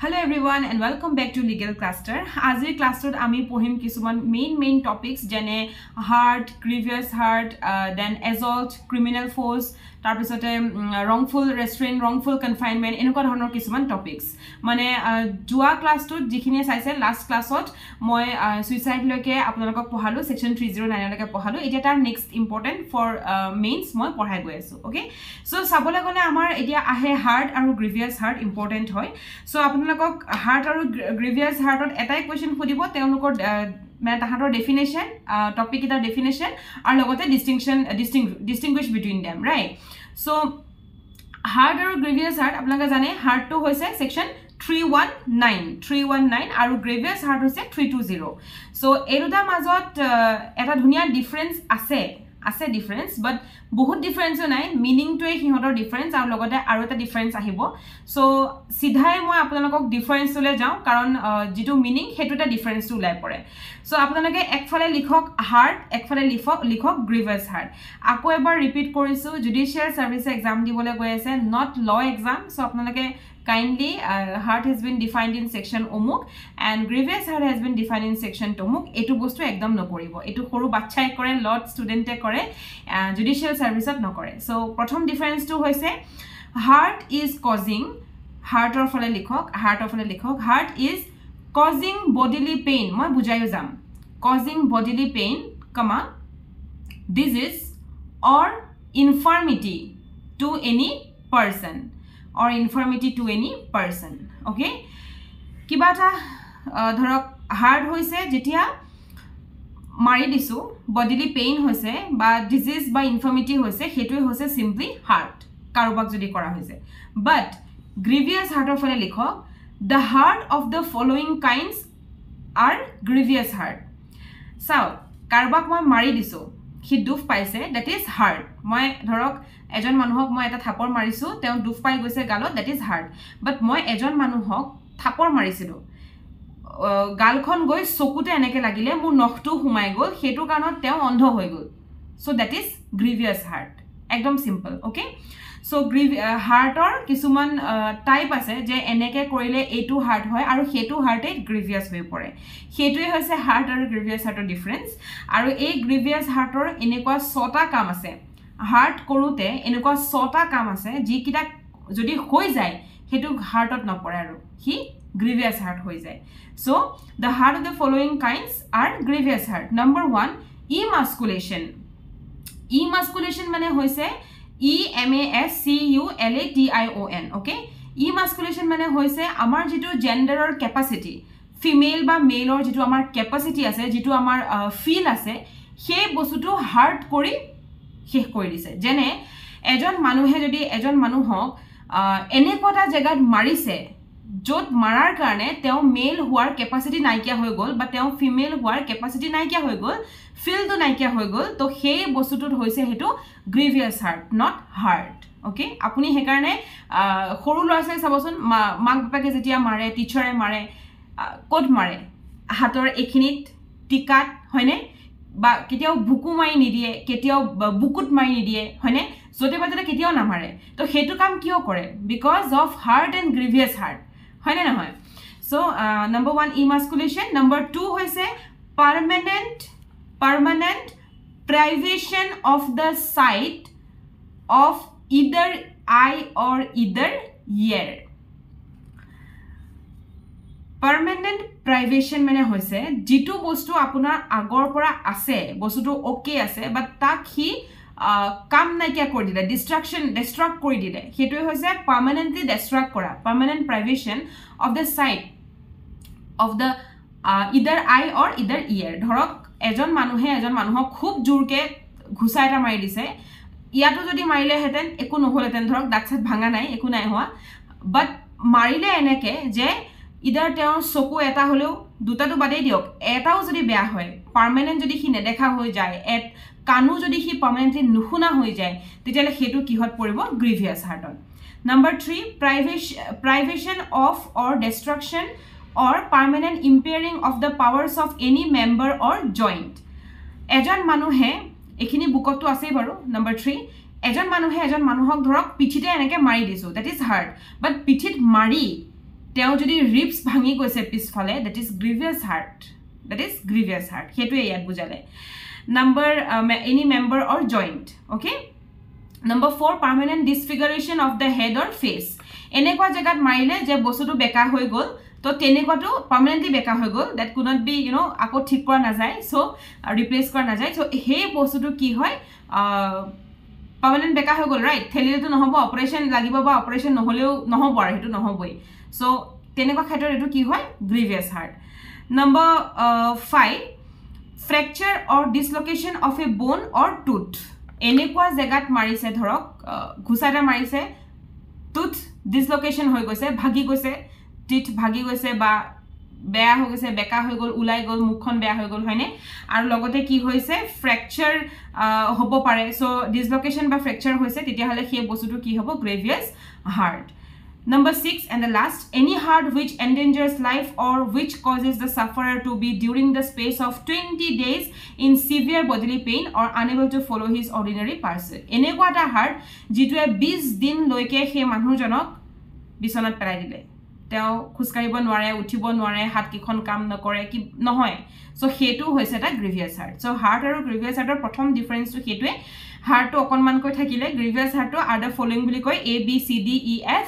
Hello everyone and welcome back to Legal Cluster. Azir cluster ami pohim kisuman main topics jene heart, grievous heart, then assault, criminal force, tarpisote wrongful restraint, wrongful confinement enuka dhonor kisuman topics. Mane jua class to jikhine saise last class ot moi suicide loke apnalok pohalu section 309 loke pohalu eta tar next important for mains moi pohai goi asu. Okay, so sabole gole amar etia ahe heart aru grievous heart important hoy. So heart or grievous heart or etai question khudibo teonukor মানে তাহাতৰ definition topic এটা definition আৰু লগতে distinguish between them, right? So heart or grievous heart আপোনালোকে জানে heart to হৈছে section 319 আৰু grievous heart হৈছে 320. So এই দুটা মাজত এটা ধুনিয়া difference আছে difference, but বহুত difference নাই, meaning to হিহঁতৰ difference আৰু লগতে আৰু এটা difference আহিব. So সিধাই মই আপোনালোকক difference লৈ যাও কাৰণ যেটো meaning হেতুটা difference টো ওলাই পৰে. So আপোনালোকে একফালে লিখক heart, একফালে লিখক grievous heart. আকৌ এবাৰ ৰিপিট কৰিছো, judicial service exam দিবলৈ গৈ আছে, not law exam. So আপোনালোকে kindly heart has been defined in section omuk and grievous heart has been defined in section tomuk. Etu bostu ekdom nokoribo, etu horu bachchai kore, lot student e kore, judicial service at nokore. So prothom difference to hoise heart is causing, heart or fale likhok, heart is causing bodily pain. Moi bujayo jam, causing bodily pain, comma disease or infirmity to any person, or infirmity to any person. Okay, kibata dhorok heart hoise jetia mari disu bodily pain hoise ba disease ba infirmity hoise hetoi hoise simply heart karobak jodi kora hoise. But grievous heart or fale likho the heart of the following kinds are grievous heart. So karobak moi mari disu he duf paise, that is heart. Moi dhorok ejon manuhok moi eta thapor marisu teu duf pai goise galot, that is heart. But moi ejon manuhok thapor marisilu galkhon goi sokute eneke lagile mu nokhtu humai gol hetu kanot teu ondho hoi gol. So that is grievous heart. Ekdom simple. Okay, so heart or kisuman type ase je eneke korile etu heart hoy aru hetu heart e grievous hoi pore. Hetui hoise heart aru grievous heart or difference. Aru ei grievous heart or enekwa sota kam ase, heart korute enekwa sota kam ase ji kita jodi hoi jay hetu heart ot nopore aru hi grievous heart hoi jay. So the heart of the following kinds are grievous heart. Number 1, emasculation. Emasculation mane hoise emasculation. Okay, emasculation mane hoise amar jitu gender or capacity, female ba male or jitu amar capacity ase, jitu amar feel ase, he bostuto heart kori শেষ কৰি দিছে. যেনে এজন মানুহে যদি এজন মানুহক এনেকটা জায়গাত মাৰিছে যত মাৰাৰ কাৰণে তেও মেল হোৱাৰ ক্যাপাসিটি নাইকিয়া হৈ গল বা তেও ফিমেল হোৱাৰ ক্যাপাসিটি নাইকিয়া হৈ গল, ফিলটো নাইকিয়া হৈ গল, তো সেই বস্তুটোত হৈছে হেতু grievous heart, not heart. Okay, আপুনি হে কাৰণে সৰু লৰাছাই চাবচোন মাক বাপাকে যেতিয়া মাৰে, টিচাৰে মাৰে, কোড মাৰে হাতৰ এখিনিত টিকাত হয়নে, বা কেতিয়াও বুকু মাৰি নিদিয়ে, কেতিয়াও বুকুত মাৰি নিদিয়ে হয়নে, জতে বাজতে কেতিয়াও নামাৰে. তো হেতু কাম কিয় কৰে? Because of hurt and grievous hurt, হয়নে নহয়? So number 1 emasculation. নাম্বার 2 হৈছে permanent privation of the sight of either eye or either ear. Permanent privation মানে হৈছে যেটো বস্তু আপোনাৰ আগৰ পৰা আছে, বস্তুটো ওকে আছে, বাট তাক হি কাম নাইকিয়া কৰি দিলে, ডিস্ট্ৰাক্ট কৰি দিলে, হেতু হৈছে পাৰ্মানেন্টলি ডিস্ট্ৰাক্ট কৰা, permanent privation of the sight of the either eye or either ear. ধৰক এজন মানুহক খুব জোৰকে ঘুষা এটা মাৰি দিছে, ইয়াতো যদি মাৰিলে হেতেন একো নহলহেতেন, ধৰক দাঁত ভাঙা নাই, একো নাই হোৱা, বাট মাৰিলে এনেকে যে ইদাৰ তেওঁৰ চকু এটা হলেও, দুটাটো বাদেই দিয়ক, এটাও যদি বেয়া হয়, পার্মানেন্ট যদি হি নেদেখা হৈ যায়, কানো যদি হি পার্মানেন্টলি নুশুনা হৈ যায়, তেতিয়ালে হেতু কিহত পৰিব? Grievous হার্টত. Number 3, privation of or destruction or permanent impairing of the powers of any member or joint. এজন মানুহে এখিনি বুকটো আছে বাৰু. Number 3, এজন মানুহক ধৰক পিঠিতে এনেকে মাৰি দিছো, that is hurt, but পিঠিত মাৰি তেও যদি রিবস ভাঙি গৈছে পিছফালে that is grievous hurt হেতু ইয়াত বুজালে number any member or joint okay number 4 permanent disfiguration of the head or face এনেকুৱা জায়গাত মাৰিলে যে বস্তুটো বেকা হৈ গল তো তেনেকুৱাটো পাৰ্মানেন্টলি বেকা হৈ গল that could not be আকৌ ঠিক কৰা না যায় সো ৰিপ্লেস কৰা না যায় সো হে বস্তুটো কি হয় পার্মানেন্ট বেকা হৈ গল রাইট থেলিলেটো নহব অপারেশন লাগিব বা অপারেশন নহলেও নহব আৰু হেতু নহবই সো তেনেকুৱা ক্ষেত্ৰত এটো কি হয় grievous hurt number 5 fracture or dislocation of a bone or tooth এনেকুৱা জায়গাত মাৰিছে ধৰক ঘুসাটা মাৰিছে tooth dislocation হৈ গৈছে ভাগি গৈছে teeth ভাগি গৈছে বা বেয়া হৈ গৈছে বেকা হৈ গল উলাই গল মুখখন বেয়া হৈ গল হয়নে আৰু লগতে কি হৈছে ফ্ৰ্যাকচাৰ হ'ব পাৰে সো ডিসলোকেশন বা ফ্র্যাকচার হৈছে তেতিয়া হলে সেই বস্তুটো কি হ'ব grievous hurt number 6 and the last any hurt which endangers life or which causes the sufferer to be during the space of 20 days in severe bodily pain or unable to follow his ordinary pursuit এনেকুৱা এটা hurt যিটোৱে 20 দিন লৈকে সেই মানুহজনক বিছনাত পেলাই দিলে তেও খুসকাৰিব নোৱাৰে উঠিব নোৱাৰে হাত কিখন কাম নকৰে কি নহয় সো হেতু হৈছে এটা grievous hurt সো heart আৰু grievous hurtৰ প্ৰথম ডিফাৰেন্স তো হেতুৱে heart তো অকনমান কৈ থাকিলে grievous hurt তো are the following বুলি কয় A B C D E F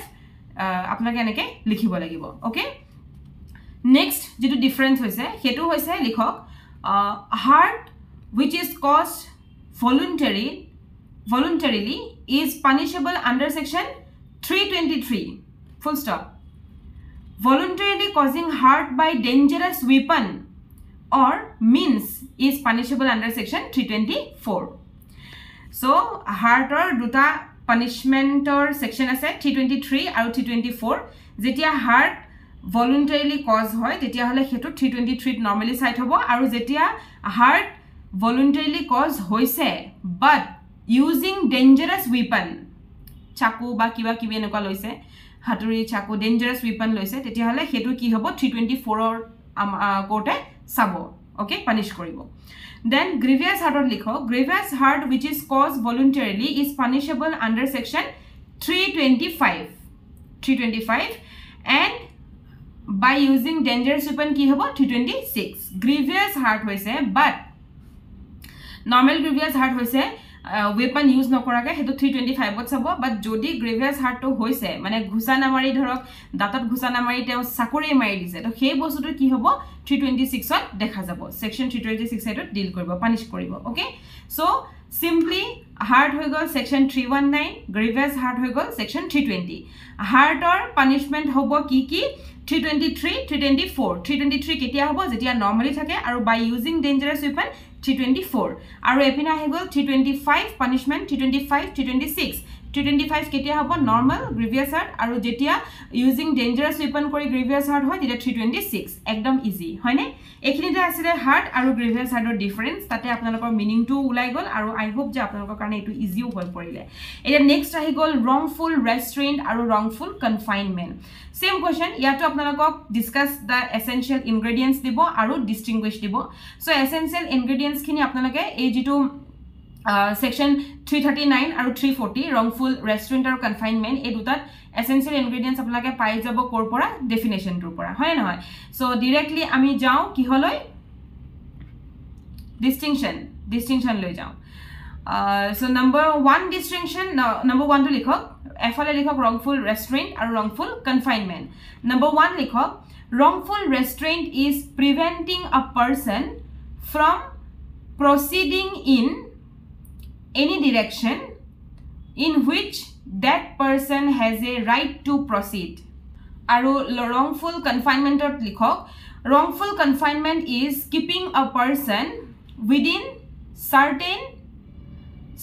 আপোনাকে এনেকে লিখিব লাগিব ওকে নেক্সট যেটো ডিফারেন্স হৈছে হেতু হৈছে লিখক heart which is caused voluntarily is punishable under section 323 full stop voluntarily causing hurt by dangerous weapon or means is punishable under section 324 so hurt or duta punishment or section আছে 323 আৰু 324 যেতিয়া hurt voluntarily cause হয় তেতিয়া হলে হেতু 323 normally cite হ'ব আৰু যেতিয়া hurt voluntarily cause হৈছে but using dangerous weapon চাকু বা কিবা কিবি এনেকুৱা লৈছে হাতুৰি চাকু dangerous weapon লৈছে তেতিয়া হলে হেতু কি হ'ব 324 ৰ কোৰ্টে চাব ওকে পানিশ কৰিব then grievous hurt likho grievous hurt which is caused voluntarily is punishable under section 325 and by using dangerous weapon ki hobo 326 grievous hurt hoise but normal grievous hurt hoise weapon use নকৰাকে হেতু 325 ত চাব but যদি grievous hurt তো হৈছে মানে ঘুসা না মাৰি ধৰক দাঁতত ঘুসা না মাৰি তেও সাকৰে মাৰি দিছে তো সেই বস্তুটো কি হ'ব 326 ত দেখা যাব সেকশন 326 এটো ডিল কৰিব পানিশ কৰিব ওকে সো simply hurt হৈ গল section 319 grievous hurt হৈ গল section 320 hurt or punishment হ'ব কি 323 324 323 কেতিয়া হ'ব যেতিয়া নরমালি থাকে আৰু by using dangerous weapon 324 আৰু এপিনা হে গল 325 punishment 325 326 325 কেতিয়া হ'ব normal grievous hurt আৰু যেতিয়া using dangerous weapon কৰি grievous hurt হয় তেতিয়া 326 একদম ইজি হয়নে এখিনিতে আছিল hurt আৰু grievous hurt ৰ ডিফাৰেন্স তাতে আপোনালোকৰ মিনিং টো উলাই গল আৰু আই হোপ যে আপোনালোকৰ কাৰণে এটো ইজিও হৈ পৰিলে এটা নেক্সট আহি গল wrongful restraint আৰু wrongful confinement সেম কোশ্চেন ইয়াতো আপোনালোকক ডিসকাস দা এসেনশিয়াল ইনগ্ৰেডিয়েন্টস দিব আৰু ডিস্টিংগুইশ দিব সো এসেনশিয়াল ইনগ্ৰেডিয়েন্টস খিনি আপোনালোকে এই যেটো section 339 আৰু 340 wrongful restraint আৰু confinement এই দুটাত essential ingredients আপোনালোকে পাই যাব কোৰ পৰা definition টোৰ পৰা হয় নহয় সো ডাইৰেক্টলি আমি যাও কি হলৈ distinction লৈ যাও so number 1 distinction number 1 to লিখক এফালে লিখক wrongful restraint আৰু wrongful confinement number 1 লিখক wrongful restraint is preventing a person from proceeding in any direction in which that person has a right to proceed aru wrongful confinement or likhok wrongful confinement is keeping a person within certain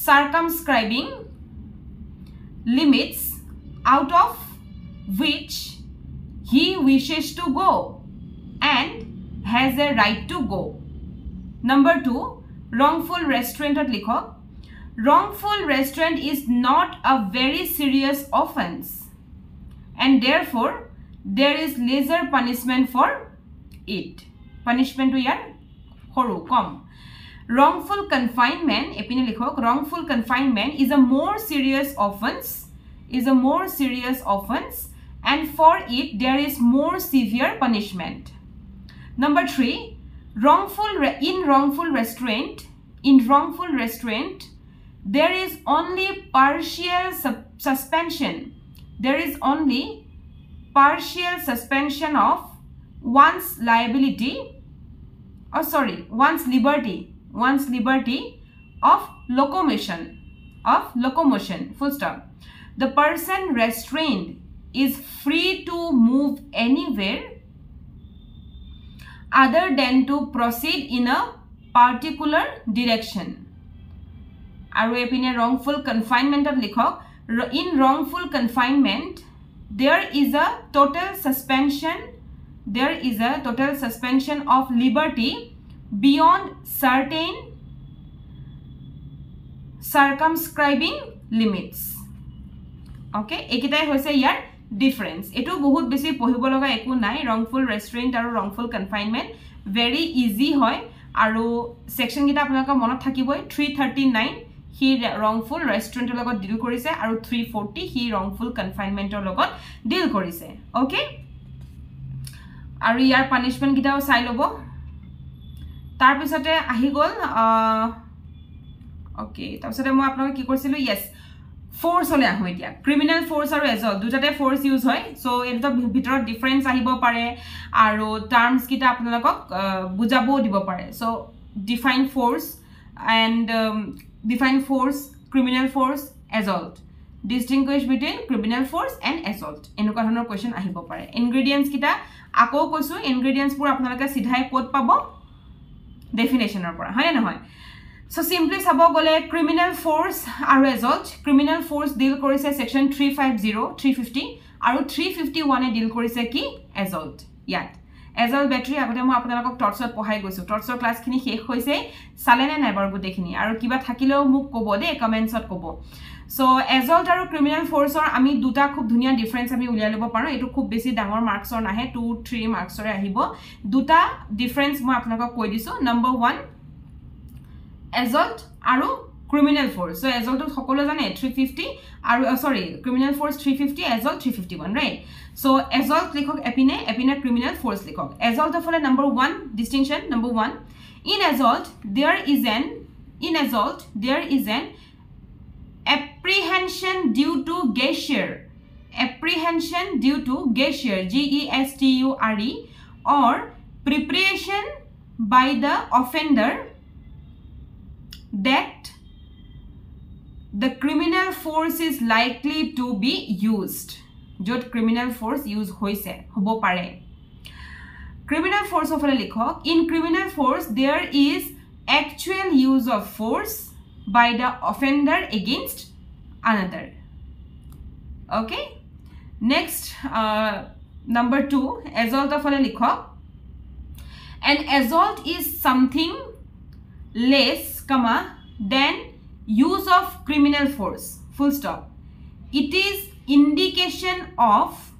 circumscribing limits out of which he wishes to go and has a right to go number 2 wrongful restraint or likhok wrongful restraint is not a very serious offense and therefore there is lesser punishment for it punishment to yar horu kom wrongful confinement epine likhok wrongful confinement is a more serious offense and for it there is more severe punishment. Number 3, in wrongful restraint there is only partial suspension. There is only partial suspension of one's liberty of locomotion, full stop. The person restrained is free to move anywhere other than to proceed in a particular direction. Aru epine wrongful confinement of likhok. In wrongful confinement there is a total suspension of liberty beyond certain circumscribing limits. Okay, ekitai hoise yar difference. Etu bahut beshi pohibo loga eku nai. Wrongful restraint aru wrongful confinement very easy hoy aru section kita apnalaka monot thakiboi. 339 he wrongful restraint er logot deal korise aru 340 he wrongful confinement er logot deal korise. Okay, aru yar punishment kita sai lobo. Tar pisote ahi gol okay, tar pisote moi apnaloke ki korsilu. Yes, force hole ahu etia. Criminal force aru assault dutate force use hoy. So eto bhitorot difference ahibo pare aru terms kita apnalokok bujabo dibo pare. So define force, criminal force, assault. Distinguish between criminal force and assault. Enuka dhanor question ahibo pare. Ingredients kita ako koisu. Ingredients pur apnaloke sidhai code pabo definition or pora, hoy na hoy. So simply sabo gole criminal force aru assault. Criminal force deal korise section 350 350 aru 351 e deal korise ki assault. Yat assault battery agote mo apnalok torture pohai goisu. Torture class khini shekh hoise sale na naibar gude khini aru kiba thakilo muk kobo de comments ot kobo. So assault aru criminal force or ami duta khub dhunia difference ami ulia lebo paro. Etu khub besi dangor marks or nahe 2-3 marks or ahibo. Duta difference mo apnalok koi disu. Number 1, assault aru criminal force. So assault to hokolo jane 350 aru criminal force 350, assault 351, right? So assault likhok epine criminal force likhok. Assault of number 1 distinction. Number 1, in assault there is an apprehension due to gesture, gesture or preparation by the offender that the criminal force is likely to be used. Jot criminal force use hoise hobo pare. Criminal force of likhok. In criminal force there is actual use of force by the offender against another. Okay, next number 2, assault of likhok. An assault is something less than use of criminal force, full stop. It is indication of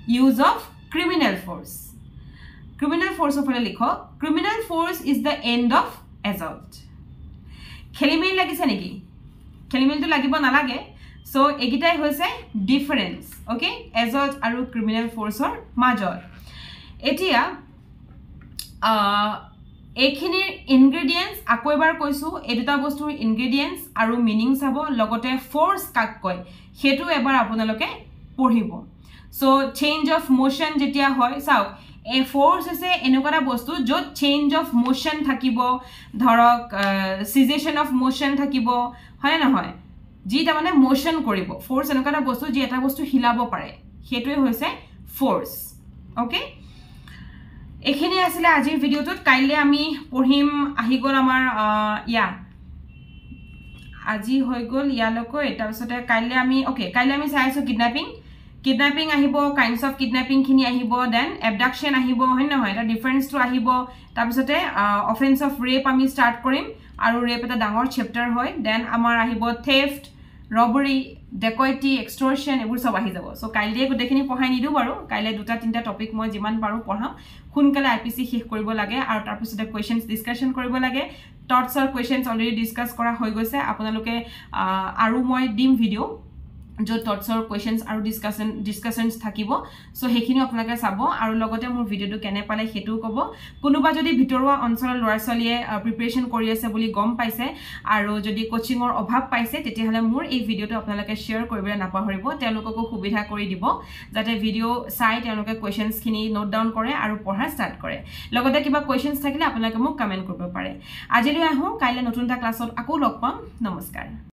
use of criminal force. Criminal force of likho. Criminal force is the end of assault. Khelimil lagise neki? Khelimil to lagibo nalage. So egitai hoise difference. Okay, assault aru criminal force or major. Etia এখিনিৰ ইনগ্ৰেডিয়েন্টস আকো এবাৰ কৈছো এই দুটা বস্তুৰ ইনগ্ৰেডিয়েন্টস আৰু meaning চাব লগতে force কাক কয় হেতু এবাৰ আপোনালোকে পঢ়িব সো চেঞ্জ অফ মোশন যেতিয়া হয় চাও এ ফোর্স আছে এনেকুৱা বস্তু যত চেঞ্জ অফ মোশন থাকিব ধৰক সিজেশন অফ মোশন থাকিব হয় না হয় জি তা মানে মোশন কৰিব ফোৰ্স এনেকুৱা বস্তু যি এটা বস্তু হিলাব পাৰে হেতুই হৈছে ফোৰ্স ওকে এখিনি আসলে আজিৰ ভিডিওটোত কাইলে আমি পঢ়িম আহি গল আমাৰ ইয়া আজি হৈ গল ইয়ালকো এটা পিছতে কাইলে আমি ওকে কাইলে আমি চাইছো কিডন্যাপিং আহিব কাইন্ডস অফ কিডন্যাপিং খিনি আহিব দেন এবডাকশন আহিব হয় না হয় এটা ডিফারেন্স টু আহিব তাৰ পিছতে অফেন্স অফ ৰেপ আমি স্টাৰ্ট কৰিম আৰু ৰেপ এটা ডাঙৰ চ্যাপ্টাৰ হয় দেন আমাৰ আহিব থেফট robbery dacoity extortion এবোৰ সব আহি যাব সো কাইলে গুটেখিনি পঢ়াই নিদু বাৰু কাইলে দুটা তিনটা টপিক মই জিমান পাৰো পঢ়াম খুনকালে IPC শেষ কৰিব লাগে আৰু তাৰ পিছতে কোৱেশ্চনস ডিসকাশন কৰিব লাগে টটছৰ কোৱেশ্চনস অলৰেডি ডিসকাস কৰা হৈ গৈছে আপোনালোকে আৰু মই দিম ভিডিও जो थॉट्सर क्वेश्चंस আৰু ডিসকাশনস থাকিব সো হেখিনি আপোনালোকে চাব আৰু লগতে মোৰ ভিডিওটো কেনে পালে হেতু কব কোনোবা যদি ভিতৰুৱা অঞ্চলৰ লৰাছলিয়ে প্ৰিপাৰেচন কৰি আছে বুলি গম পাইছে আৰু যদি কোচিংৰ অভাৱ পাইছে তেতিয়াহলে মোৰ এই ভিডিওটো আপোনালোকে শেয়াৰ কৰিবলৈ নাপাহৰিব তেওঁলোককো সুবিধা কৰি দিব যাতে ভিডিও চাই তেওঁলোকে কোৱেশ্চনস খিনি নোট ডাউন কৰে আৰু পঢ়া ষ্টাৰ্ট কৰে লগতে কিবা কোৱেশ্চনস থাকিলে আপোনালোকে মোক কমেন্ট কৰিব পাৰে আজিলৈ আহো কাইলে নতুন এটা ক্লাছত আকৌ লগ পাম নমস্কাৰ